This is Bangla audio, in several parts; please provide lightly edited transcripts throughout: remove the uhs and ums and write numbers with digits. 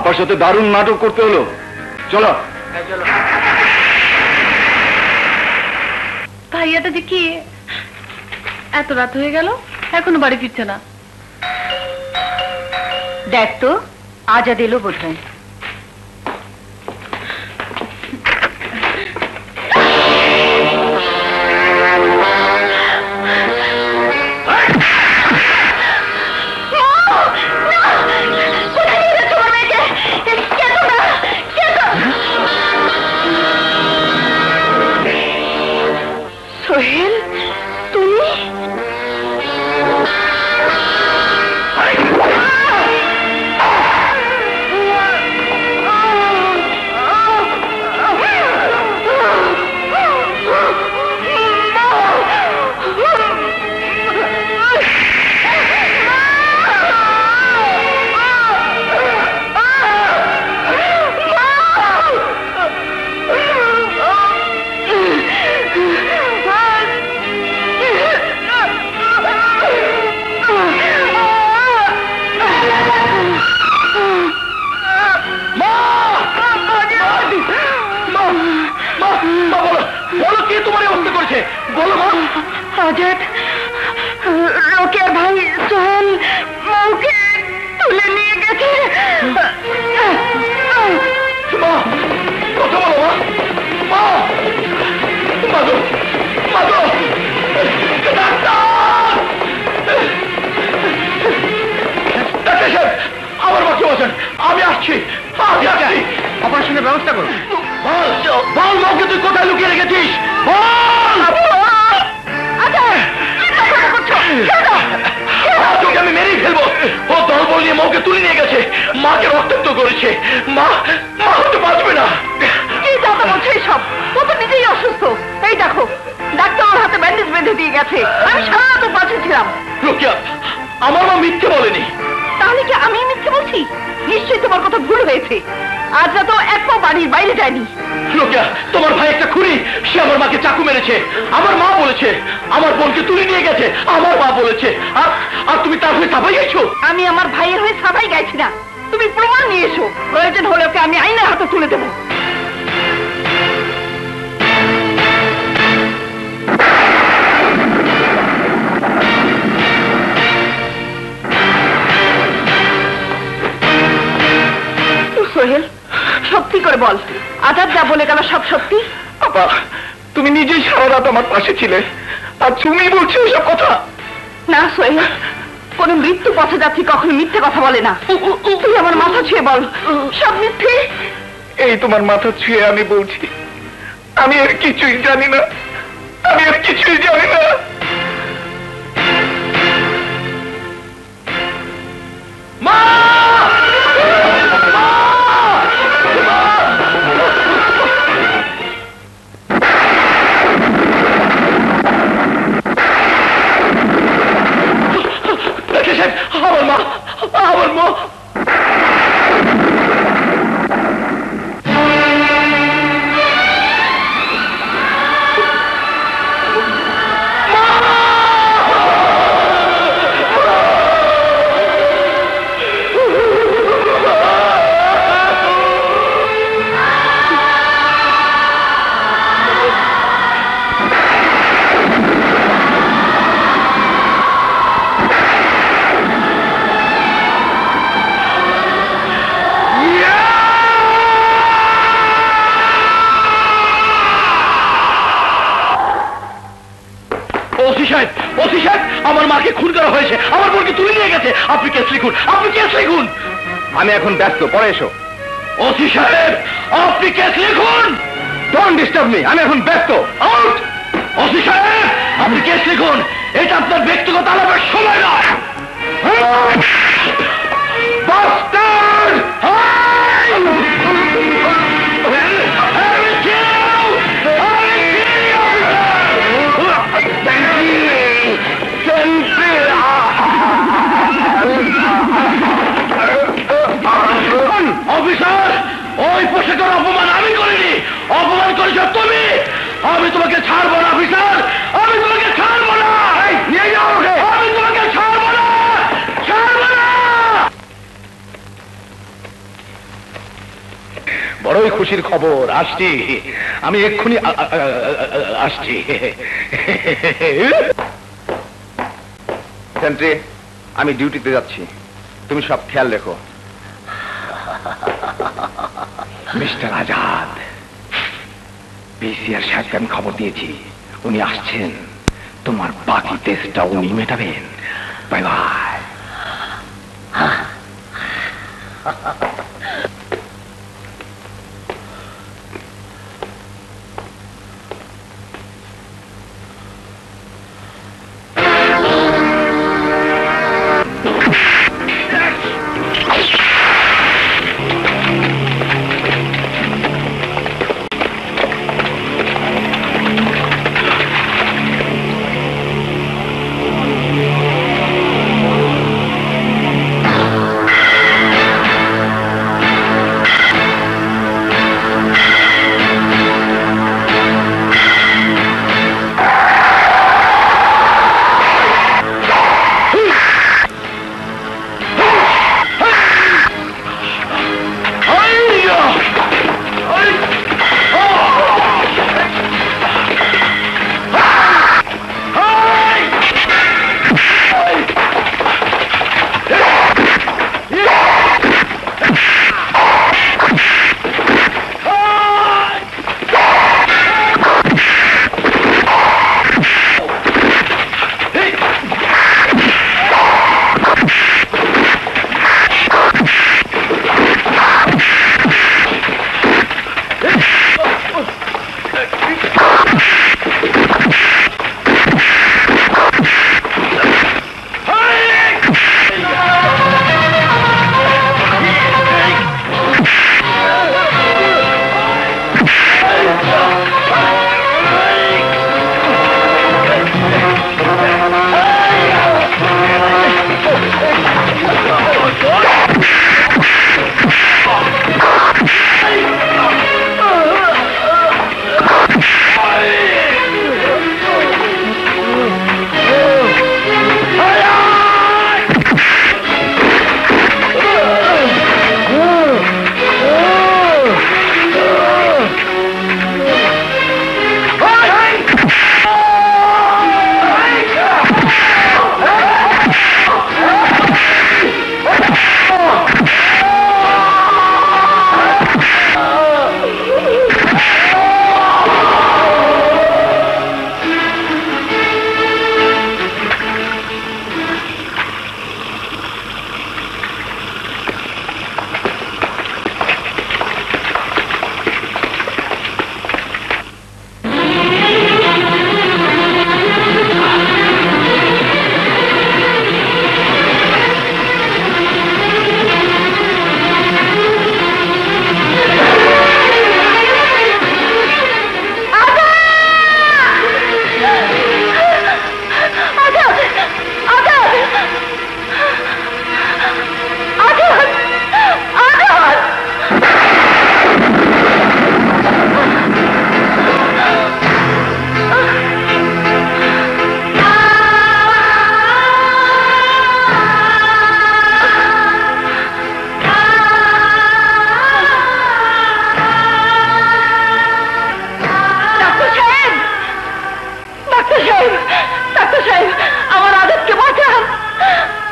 আব্বার সাথে দারুণ নাটক করতে হলো। চলো ভাইয়াটা যে কি এত রাত হয়ে গেল এখনো বাড়ি ফিরছে না। দেখ তো আজাদ এলো বোধ হয়। সোহেল তুমি আজাদ রোকেয়ার ভাই সোহেল মাকে তুলে নিয়ে গেছে। কথা বলো মা। মাগো মাগো আমার বাকি বলছেন আমি আসছি। অপারেশনের ব্যবস্থা করো। বল মাকে তুই কোথায় লুকিয়ে রেখেছিস? আমি মেরেই ফেলবো। ও দলবল নিয়ে মাকে তুলে নিয়ে গেছে, মাকে রক্তাক্ত করেছে। মা মা হতে বাঁচবে না। কি কথা বলছে সব? ও তো নিজেই অসুস্থ। এই দেখো ডাক্তার ওর হাতে ব্যান্ডেজ বেঁধে দিয়ে গেছে। আমি সারা রাত পাশে ছিলাম। রোকেয়া আমার মা মিথ্যে বলেনি। তাহলে কি আমি মিথ্যে বলছি? নিশ্চয়ই তোমার কথা ভুল হয়েছে। আজ তো এক পা বাড়ির বাইরে যায়নি। রোকেয়া তোমার ভাই একটা খুনি, সে আমার মাকে চাকু মেরেছে। আমার মা বলেছে আমার বোনকে তুলে নিয়ে গেছে। আমার মা বলেছে। আর তুমি তার হয়ে সাফাই গাইছো? আমি আমার ভাইয়ের হয়ে সাফাই গাইছি না। তুমি প্রমাণ নিয়ে এসো, প্রয়োজন হলে ওকে আমি আইনের হাতে তুলে দেবো। সোহেল সত্যি করে বল, আজাদ যা বলে গেল সব সত্যি? আপা তুমি নিজেই সারা রাত আমার পাশে ছিলে, আর তুমি বলছো এসব কথা? না সোহেল, কোন মৃত্যু পথে যাচ্ছি কখনো মিথ্যে কথা বলে না। তুই আমার মাথা ছুঁয়ে বল সব মিথ্যে। এই তোমার মাথা ছুঁয়ে আমি বলছি আমি আর কিছুই জানি না। আমি আর কিছুই জানি না। মা আমার মা আমার মা আমার মাকে খুন করা হয়েছে, আমার বোনকে তুলে নিয়ে গেছে। আপনি কেস লিখুন, আপনি কেস লিখুন। আমি এখন ব্যস্ত, পরে এসো। ওসি সাহেব আপনি কেস লিখুন। ডোন্ট ডিস্টার্ব মি, আমি এখন ব্যস্ত। আউট। ওসি সাহেব আপনি কেস লিখুন, এটা আপনার ব্যক্তিগত আলাপের সময় নয়। বাস্টার্ড! অফিসার ওই পোশাকের অপমান আমি করিনি, অপমান করেছ তুমি। আমি তোমাকে ছাড়বো না অফিসার, আমি তোমাকে ছাড়বো না। নিয়ে যাও ওকে। আমি তোমাকে ছাড়বো না, ছাড়বো না। বড়ই খুশির খবর, আসছি আমি এক্ষুনি আসছি। সেন্ট্রি, আমি ডিউটিতে যাচ্ছি, তুমি সব খেয়াল রেখো। মিস্টার আজাদ, পিসিআর সাহেবকে আমি খবর দিয়েছি, উনি আসছেন, তোমার বাকি টেস্টটা উনি মেটাবেন। Bye bye.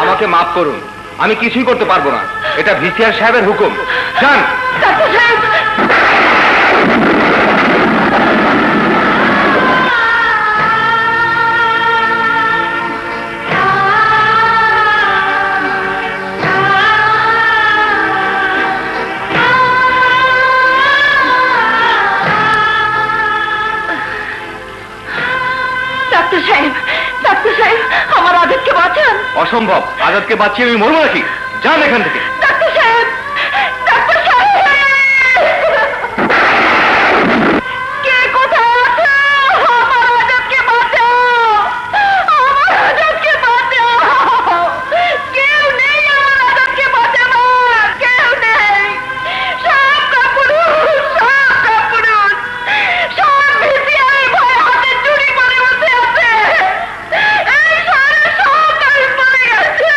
আমাকে মাফ করুন, আমি কিছুই করতে পারবো না, এটা ভিসিআর সাহেবের হুকুম। যান। ডাক্তার সাহেব, ডাক্তার সাহেব, আমার আজাদকে বাঁচান। অসম্ভব, আজাদকে বাঁচিয়ে আমি মরবো নাকি? যান এখান থেকে। ডাক্তার সাহেব, ডাক্তার সাহেব, কে কোথায় আছে? আমার আজাদকে বাঁচাও, আমার আজাদকে বাঁচাও। কেউ নেই আমার আজাদকে বাঁচাবার, কেউ নেই। সব কাপুরুষ, সব কাপুরুষ, সব ভিসিআর ভয়ে হাতে চুরি করে বসে আছে। এই শহরে সব মানুষ মরে গেছে,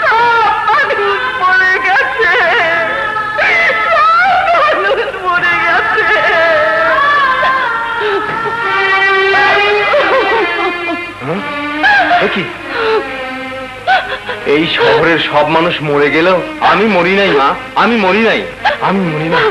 সব মানুষ মরে কি এই শহরের সব মানুষ মরে গেলেও আমি মরি নাই মা, আমি মরি নাই, আমি মরি নাই।